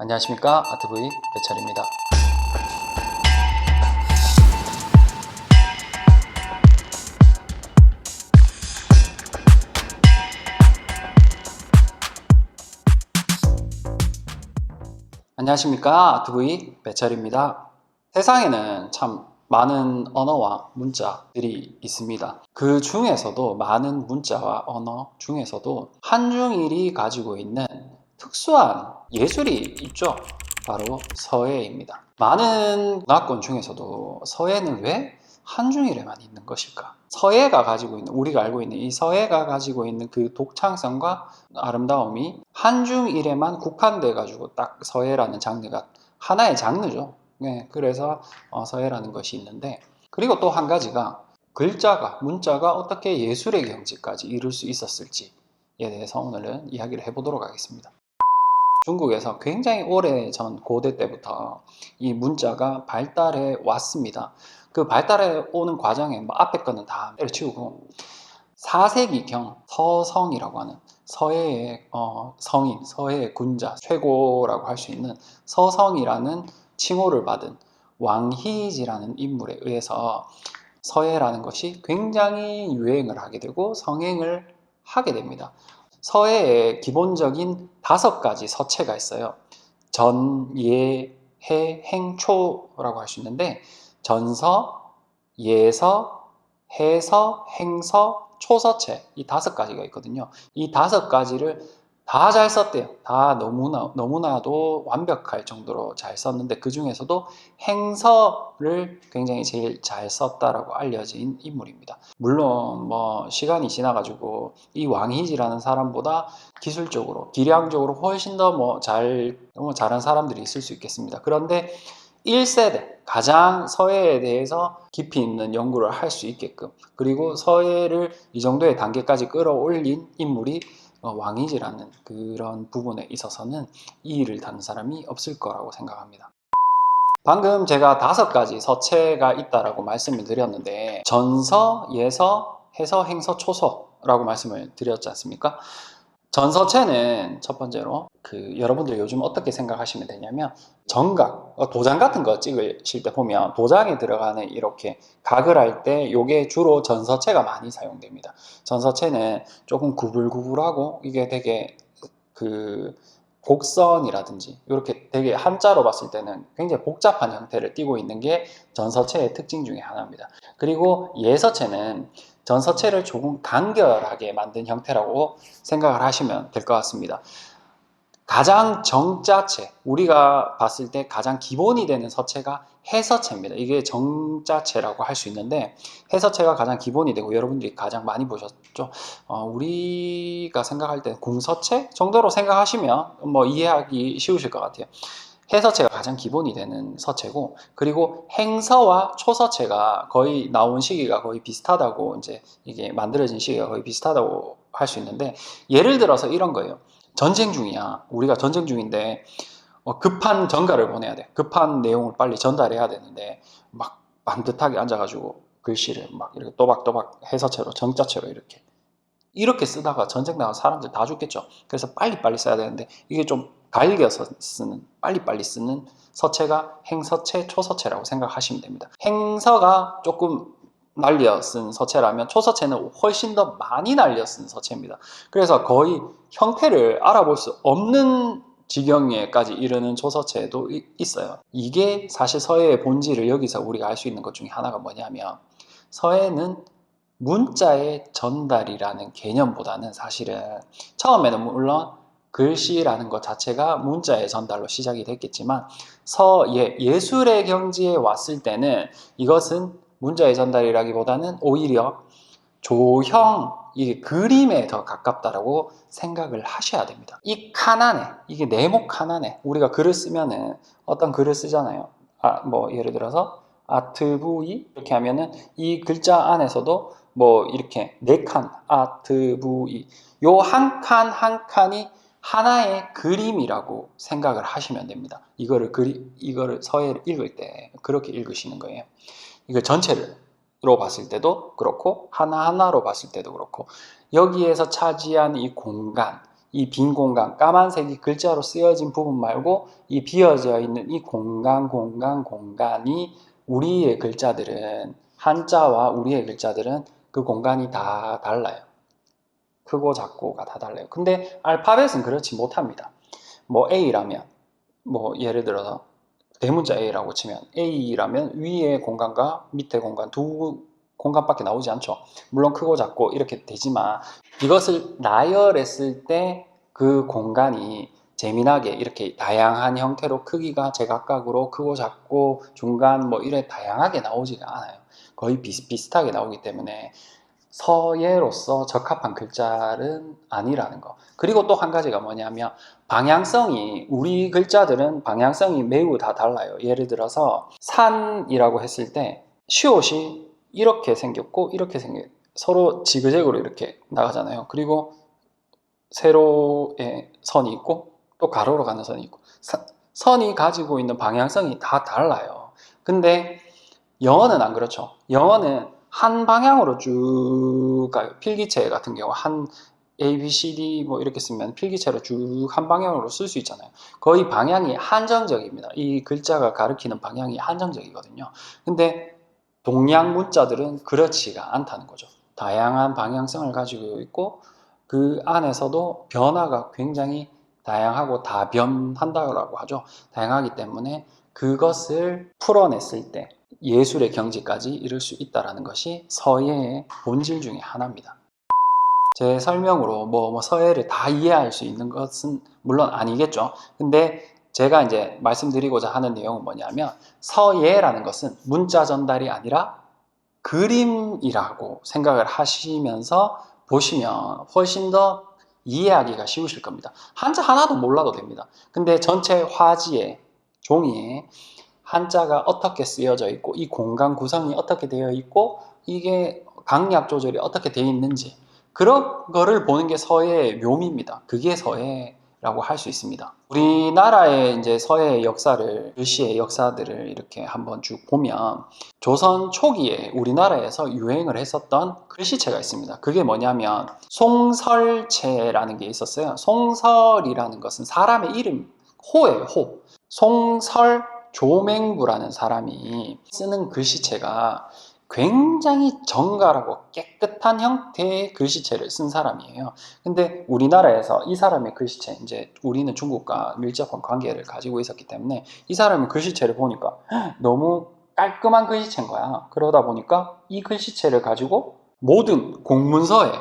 안녕하십니까, 아트브이 배철입니다. 안녕하십니까, 아트브이 배철입니다. 세상에는 참 많은 언어와 문자들이 있습니다. 그 중에서도 많은 문자와 언어 중에서도 한중일이 가지고 있는 특수한 예술이 있죠. 바로 서예입니다. 많은 문화권 중에서도 서예는 왜 한중일에만 있는 것일까? 서예가 가지고 있는, 우리가 알고 있는 이 서예가 가지고 있는 그 독창성과 아름다움이 한중일에만 국한돼 가지고 딱 서예라는 장르가 하나의 장르죠. 네, 그래서 서예라는 것이 있는데, 그리고 또 한 가지가 글자가, 문자가 어떻게 예술의 경지까지 이룰 수 있었을지에 대해서 오늘은 이야기를 해보도록 하겠습니다. 중국에서 굉장히 오래전 고대 때부터 이 문자가 발달해 왔습니다. 그 발달해 오는 과정에 앞에 거는 다 때려치우고 4세기경 서성이라고 하는 서예의 성인, 서예의 군자, 최고라고 할 수 있는 서성이라는 칭호를 받은 왕희지라는 인물에 의해서 서예라는 것이 굉장히 유행을 하게 되고 성행을 하게 됩니다. 서예의 기본적인 5가지 서체가 있어요. 전, 예, 해, 행, 초라고 할 수 있는데 전서, 예서, 해서, 행서, 초서체 이 5가지가 있거든요. 이 5가지를 다 잘 썼대요. 다 너무나도 완벽할 정도로 잘 썼는데 그 중에서도 행서를 굉장히 제일 잘 썼다라고 알려진 인물입니다. 물론 시간이 지나가지고 이 왕희지라는 사람보다 기술적으로, 기량적으로 훨씬 더 너무 잘한 사람들이 있을 수 있겠습니다. 그런데 1세대 가장 서예에 대해서 깊이 있는 연구를 할 수 있게끔, 그리고 서예를 이 정도의 단계까지 끌어올린 인물이 왕희지라는 그런 부분에 있어서는 이 일을 다는 사람이 없을 거라고 생각합니다. 방금 제가 5가지 서체가 있다라고 말씀을 드렸는데 전서, 예서, 해서, 행서, 초서라고 말씀을 드렸지 않습니까? 전서체는 첫 번째로 여러분들 요즘 어떻게 생각하시면 되냐면 정각, 도장 같은 거 찍으실 때 보면 도장에 들어가는 이렇게 각을 할 때 이게 주로 전서체가 많이 사용됩니다. 전서체는 조금 구불구불하고 이게 되게 곡선이라든지 이렇게 되게 한자로 봤을 때는 굉장히 복잡한 형태를 띠고 있는 게 전서체의 특징 중에 하나입니다. 그리고 예서체는 전서체를 조금 간결하게 만든 형태라고 생각을 하시면 될 것 같습니다. 가장 정자체, 우리가 봤을 때 가장 기본이 되는 서체가 해서체입니다. 이게 정자체라고 할 수 있는데 해서체가 가장 기본이 되고 여러분들이 가장 많이 보셨죠. 우리가 생각할 때 궁서체 정도로 생각하시면 이해하기 쉬우실 것 같아요. 해서체가 가장 기본이 되는 서체고, 그리고 행서와 초서체가 거의 나온 시기가 거의 비슷하다고, 이제 이게 만들어진 시기가 거의 비슷하다고 할 수 있는데, 예를 들어서 이런 거예요. 전쟁 중이야. 우리가 전쟁 중인데 급한 전가를 보내야 돼. 급한 내용을 빨리 전달해야 되는데 막 반듯하게 앉아가지고 글씨를 막 이렇게 또박또박 해서체로, 정자체로 이렇게 쓰다가 전쟁 나간 사람들 다 죽겠죠. 그래서 빨리빨리 써야 되는데 이게 좀 갈겨서 쓰는, 빨리빨리 쓰는 서체가 행서체, 초서체라고 생각하시면 됩니다. 행서가 조금 날려 쓴 서체라면 초서체는 훨씬 더 많이 날려 쓴 서체입니다. 그래서 거의 형태를 알아볼 수 없는 지경에까지 이르는 초서체도 있어요. 이게 사실 서예의 본질을 여기서 우리가 알 수 있는 것 중에 하나가 뭐냐면, 서예는 문자의 전달이라는 개념보다는 사실은 처음에는 물론 글씨라는 것 자체가 문자의 전달로 시작이 됐겠지만 예술의 경지에 왔을 때는 이것은 문자의 전달이라기보다는 오히려 조형, 이게 그림에 더 가깝다라고 생각을 하셔야 됩니다. 이 칸 안에, 이게 네모 칸 안에 우리가 글을 쓰면은 어떤 글을 쓰잖아요. 예를 들어서 아트부이 이렇게 하면은 이 글자 안에서도 이렇게 4칸 아트부이, 요 한 칸 한 칸이 하나의 그림이라고 생각을 하시면 됩니다. 이거를 서예를 읽을 때 그렇게 읽으시는 거예요. 이거 전체로 봤을 때도 그렇고 하나하나로 봤을 때도 그렇고, 여기에서 차지한 이 공간, 이 빈 공간, 까만색이 글자로 쓰여진 부분 말고 이 비어져 있는 이 공간이 우리의 글자들은, 한자와 우리의 글자들은 그 공간이 다 달라요. 크고 작고가 다 달라요. 근데 알파벳은 그렇지 못합니다. 뭐 A라면, 뭐 예를 들어서 대문자 A라고 치면 A라면 위의 공간과 밑의 공간 두 공간밖에 나오지 않죠. 물론 크고 작고 이렇게 되지만 이것을 나열했을 때 그 공간이 재미나게 이렇게 다양한 형태로 크기가 제각각으로 크고 작고 중간 뭐 이래 다양하게 나오지가 않아요. 거의 비슷비슷하게 나오기 때문에 서예로서 적합한 글자는 아니라는 거. 그리고 또 한 가지가 뭐냐면 방향성이, 우리 글자들은 방향성이 매우 다 달라요. 예를 들어서 산이라고 했을 때 시옷이 이렇게 생겼고 이렇게 생겨요. 서로 지그재그로 이렇게 나가잖아요. 그리고 세로의 선이 있고 또 가로로 가는 선이 있고 선이 가지고 있는 방향성이 다 달라요. 근데 영어는 안 그렇죠. 영어는 한 방향으로 쭉 가요. 필기체 같은 경우 한 A, B, C, D 뭐 이렇게 쓰면 필기체로 쭉 한 방향으로 쓸 수 있잖아요. 거의 방향이 한정적입니다. 이 글자가 가리키는 방향이 한정적이거든요. 근데 동양 문자들은 그렇지가 않다는 거죠. 다양한 방향성을 가지고 있고 그 안에서도 변화가 굉장히 다양하고 다변한다고 하죠. 다양하기 때문에 그것을 풀어냈을 때 예술의 경지까지 이룰 수 있다는 것이 서예의 본질 중에 하나입니다. 제 설명으로 뭐 서예를 다 이해할 수 있는 것은 물론 아니겠죠. 근데 제가 이제 말씀드리고자 하는 내용은 뭐냐면 서예라는 것은 문자 전달이 아니라 그림이라고 생각을 하시면서 보시면 훨씬 더 이해하기가 쉬우실 겁니다. 한자 하나도 몰라도 됩니다. 근데 전체 화지에, 종이에 한자가 어떻게 쓰여져 있고 이 공간 구성이 어떻게 되어 있고 이게 강약 조절이 어떻게 되어 있는지 그런 거를 보는 게 서예의 묘미입니다. 그게 서예라고 할 수 있습니다. 우리나라의 이제 서예 역사를, 글씨의 역사들을 이렇게 한번 쭉 보면 조선 초기에 우리나라에서 유행을 했었던 글씨체가 있습니다. 그게 뭐냐면 송설체라는 게 있었어요. 송설이라는 것은 사람의 이름, 호예요, 호. 송설 조맹부라는 사람이 쓰는 글씨체가 굉장히 정갈하고 깨끗한 형태의 글씨체를 쓴 사람이에요. 근데 우리나라에서 이 사람의 글씨체, 이제 우리는 중국과 밀접한 관계를 가지고 있었기 때문에 이 사람의 글씨체를 보니까 너무 깔끔한 글씨체인 거야. 그러다 보니까 이 글씨체를 가지고 모든 공문서에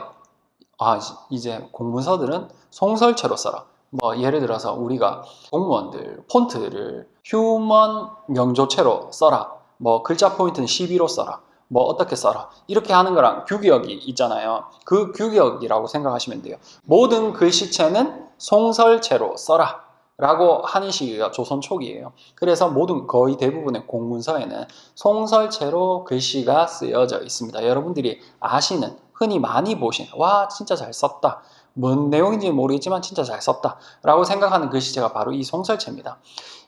이제 공문서들은 송설체로 써라. 뭐 예를 들어서 우리가 공무원들 폰트를 휴먼 명조체로 써라. 뭐 글자 포인트는 12로 써라. 뭐 어떻게 써라. 이렇게 하는 거랑 규격이 있잖아요. 그 규격이라고 생각하시면 돼요. 모든 글씨체는 송설체로 써라. 라고 하는 시기가 조선 초기예요. 그래서 모든 거의 대부분의 공문서에는 송설체로 글씨가 쓰여져 있습니다. 여러분들이 아시는, 흔히 많이 보시는, 와 진짜 잘 썼다, 뭔 내용인지는 모르겠지만 진짜 잘 썼다 라고 생각하는 글씨체가 바로 이 송설체입니다.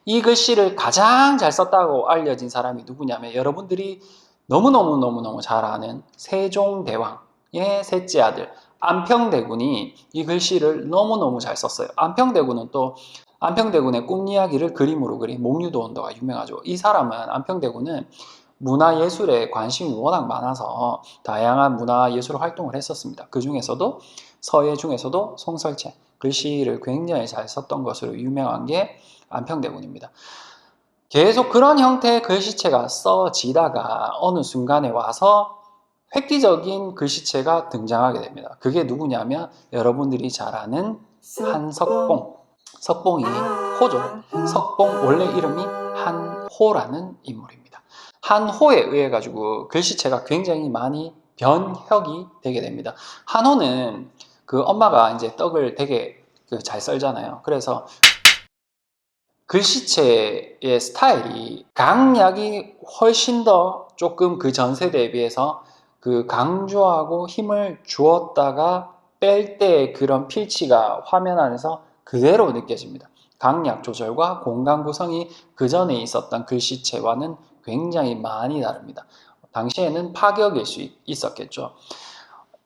이 글씨를 가장 잘 썼다고 알려진 사람이 누구냐면 여러분들이 너무너무 잘 아는 세종대왕의 셋째 아들 안평대군이 이 글씨를 너무너무 잘 썼어요. 안평대군은 또 안평대군의 꿈 이야기를 그림으로 그린 목류도원도가 유명하죠. 이 사람은, 안평대군은 문화예술에 관심이 워낙 많아서 다양한 문화예술 활동을 했었습니다. 그 중에서도 서예 중에서도 송설체, 글씨를 굉장히 잘 썼던 것으로 유명한 게 안평대군입니다. 계속 그런 형태의 글씨체가 써지다가 어느 순간에 와서 획기적인 글씨체가 등장하게 됩니다. 그게 누구냐면 여러분들이 잘 아는 한석봉. 석봉이 호죠. 석봉 원래 이름이 한호라는 인물입니다. 한호에 의해 가지고 글씨체가 굉장히 많이 변혁이 되게 됩니다. 한호는 그 엄마가 이제 떡을 되게 잘 썰잖아요. 그래서 글씨체의 스타일이 강약이 훨씬 더 조금 그 전 세대에 비해서 그 강조하고 힘을 주었다가 뺄 때 그런 필치가 화면 안에서 그대로 느껴집니다. 강약 조절과 공간 구성이 그 전에 있었던 글씨체와는 굉장히 많이 다릅니다. 당시에는 파격일 수 있었겠죠.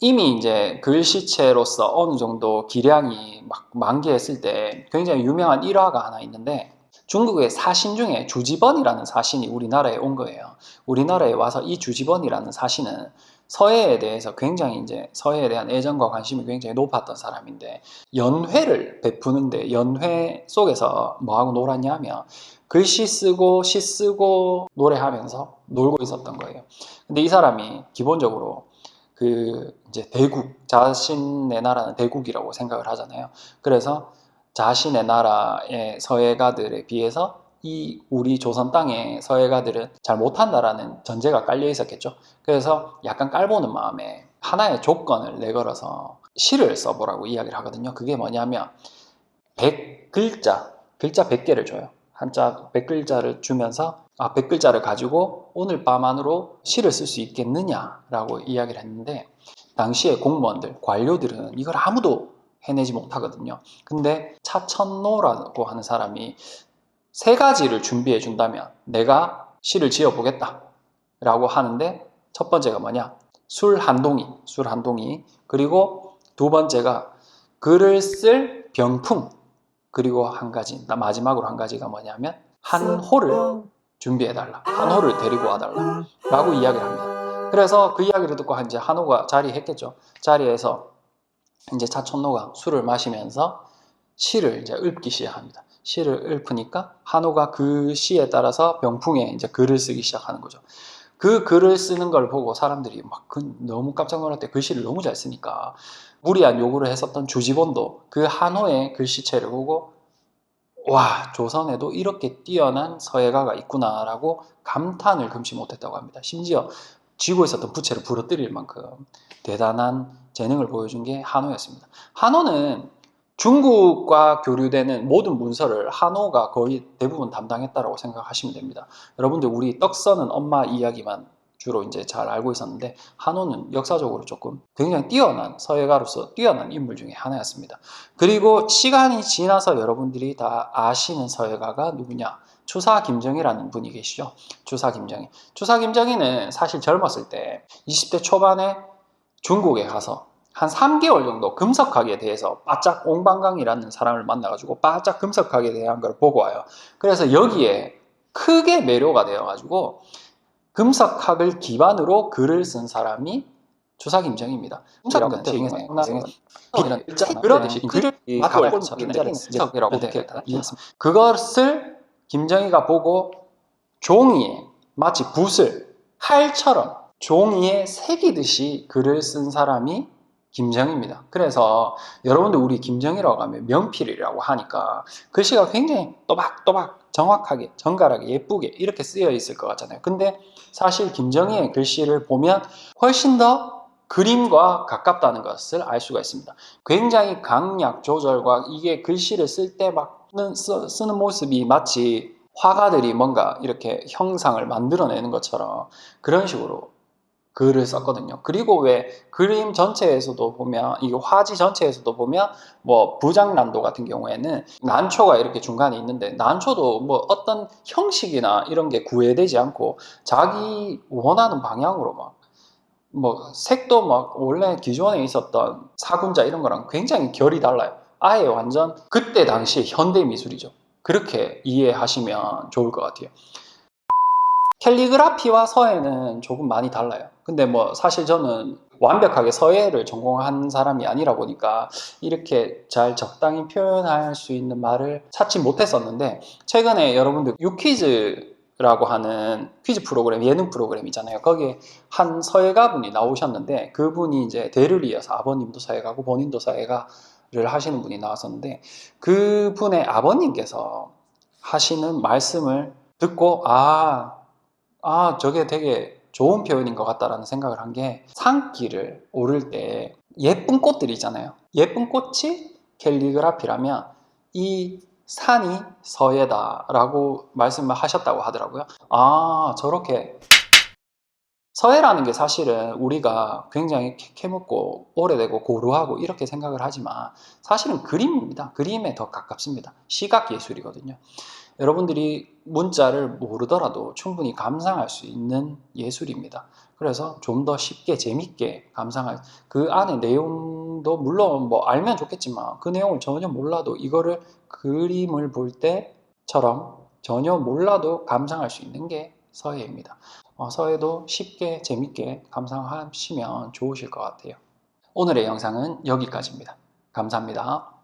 이미 이제 글씨체로서 어느 정도 기량이 막 만개했을 때 굉장히 유명한 일화가 하나 있는데, 중국의 사신 중에 주지번이라는 사신이 우리나라에 온 거예요. 우리나라에 와서 이 주지번이라는 사신은 서예에 대해서 굉장히 이제 서예에 대한 애정과 관심이 굉장히 높았던 사람인데, 연회를 베푸는데 연회 속에서 뭐하고 놀았냐면 글씨 쓰고 시 쓰고 노래하면서 놀고 있었던 거예요. 근데 이 사람이 기본적으로 그 이제 대국, 자신의 나라는 대국이라고 생각을 하잖아요. 그래서 자신의 나라의 서예가들에 비해서 이 우리 조선 땅의 서예가들은 잘 못한다라는 전제가 깔려 있었겠죠. 그래서 약간 깔보는 마음에 하나의 조건을 내걸어서 시를 써보라고 이야기를 하거든요. 그게 뭐냐면 100글자, 글자 100개를 줘요. 한자 100글자를 주면서 100글자를 가지고 오늘 밤 안으로 시를 쓸 수 있겠느냐라고 이야기를 했는데, 당시에 공무원들, 관료들은 이걸 아무도 해내지 못하거든요. 근데 차천노라고 하는 사람이 세 가지를 준비해 준다면 내가 시를 지어 보겠다 라고 하는데, 첫 번째가 뭐냐? 술 한 동이. 그리고 두 번째가 글을 쓸 병풍. 그리고 한 가지, 마지막으로 한 가지가 뭐냐면 한 호를 준비해달라, 한 호를 데리고 와달라 라고 이야기를 합니다. 그래서 그 이야기를 듣고 이제 한호가 자리했겠죠. 자리에서 이제 차천노가 술을 마시면서 시를 이제 읊기 시작합니다. 시를 읊으니까 한호가 그 시에 따라서 병풍에 이제 글을 쓰기 시작하는 거죠. 그 글을 쓰는 걸 보고 사람들이 막 너무 깜짝 놀랐대. 글씨를 너무 잘 쓰니까. 무리한 요구를 했었던 주지본도 그 한호의 글씨체를 보고 와, 조선에도 이렇게 뛰어난 서예가가 있구나라고 감탄을 금치 못했다고 합니다. 심지어 쥐고 있었던 부채를 부러뜨릴 만큼 대단한 재능을 보여준 게 한호였습니다. 한호는 중국과 교류되는 모든 문서를 한호가 거의 대부분 담당했다고 생각하시면 됩니다. 여러분들 우리 떡 써는 엄마 이야기만 주로 이제 잘 알고 있었는데, 한호는 역사적으로 조금 굉장히 뛰어난 서예가로서 뛰어난 인물 중에 하나였습니다. 그리고 시간이 지나서 여러분들이 다 아시는 서예가가 누구냐? 추사 김정희라는 분이 계시죠. 추사 김정희. 추사 김정희는 사실 젊었을 때 20대 초반에 중국에 가서 한 3개월 정도 금석학에 대해서 바짝 옹방강이라는 사람을 만나가지고 바짝 금석학에 대한 걸 보고 와요. 그래서 여기에 크게 매료가 되어가지고 금석학을 기반으로 글을 쓴 사람이 추사 김정희입니다. 금석은 그러듯이 글을 금석이라고 그것을 김정희가 보고 종이에 마치 붓을 칼처럼 종이에 새기듯이 글을 쓴 사람이 김정희입니다. 그래서 여러분들 우리 김정희라고 하면 명필이라고 하니까 글씨가 굉장히 또박또박 정확하게 정갈하게 예쁘게 이렇게 쓰여 있을 것 같잖아요. 근데 사실 김정희의 글씨를 보면 훨씬 더 그림과 가깝다는 것을 알 수가 있습니다. 굉장히 강약 조절과 이게 글씨를 쓸 때 막 쓰는 모습이 마치 화가들이 뭔가 이렇게 형상을 만들어내는 것처럼 그런 식으로 글을 썼거든요. 그리고 왜 그림 전체에서도 보면, 이 화지 전체에서도 보면 뭐 부장난도 같은 경우에는 난초가 이렇게 중간에 있는데, 난초도 뭐 어떤 형식이나 이런 게 구애되지 않고 자기 원하는 방향으로 막 뭐 색도 막 원래 기존에 있었던 사군자 이런 거랑 굉장히 결이 달라요. 아예 완전 그때 당시 현대 미술이죠. 그렇게 이해하시면 좋을 것 같아요. 캘리그라피와 서예는 조금 많이 달라요. 근데 뭐 사실 저는 완벽하게 서예를 전공한 사람이 아니라 보니까 이렇게 잘 적당히 표현할 수 있는 말을 찾지 못했었는데, 최근에 여러분들 유퀴즈라고 하는 퀴즈 프로그램, 예능 프로그램 있잖아요. 거기에 한 서예가 분이 나오셨는데, 그분이 이제 대를 이어서 아버님도 서예가고 본인도 서예가를 하시는 분이 나왔었는데, 그분의 아버님께서 하시는 말씀을 듣고 저게 되게 좋은 표현인 것 같다라는 생각을 한 게, 산길을 오를 때 예쁜 꽃들이 있잖아요. 예쁜 꽃이 캘리그라피라면 이 산이 서예다라고 말씀을 하셨다고 하더라고요. 저렇게 서예라는 게 사실은 우리가 굉장히 캐묻고 오래되고 고루하고 이렇게 생각을 하지만 사실은 그림입니다. 그림에 더 가깝습니다. 시각 예술이거든요. 여러분들이 문자를 모르더라도 충분히 감상할 수 있는 예술입니다. 그래서 좀 더 쉽게 재밌게 감상할, 그 안에 내용도 물론 뭐 알면 좋겠지만 그 내용을 전혀 몰라도 이거를 그림을 볼 때처럼 전혀 몰라도 감상할 수 있는 게 서예입니다. 서예도 쉽게 재밌게 감상하시면 좋으실 것 같아요. 오늘의 영상은 여기까지입니다. 감사합니다.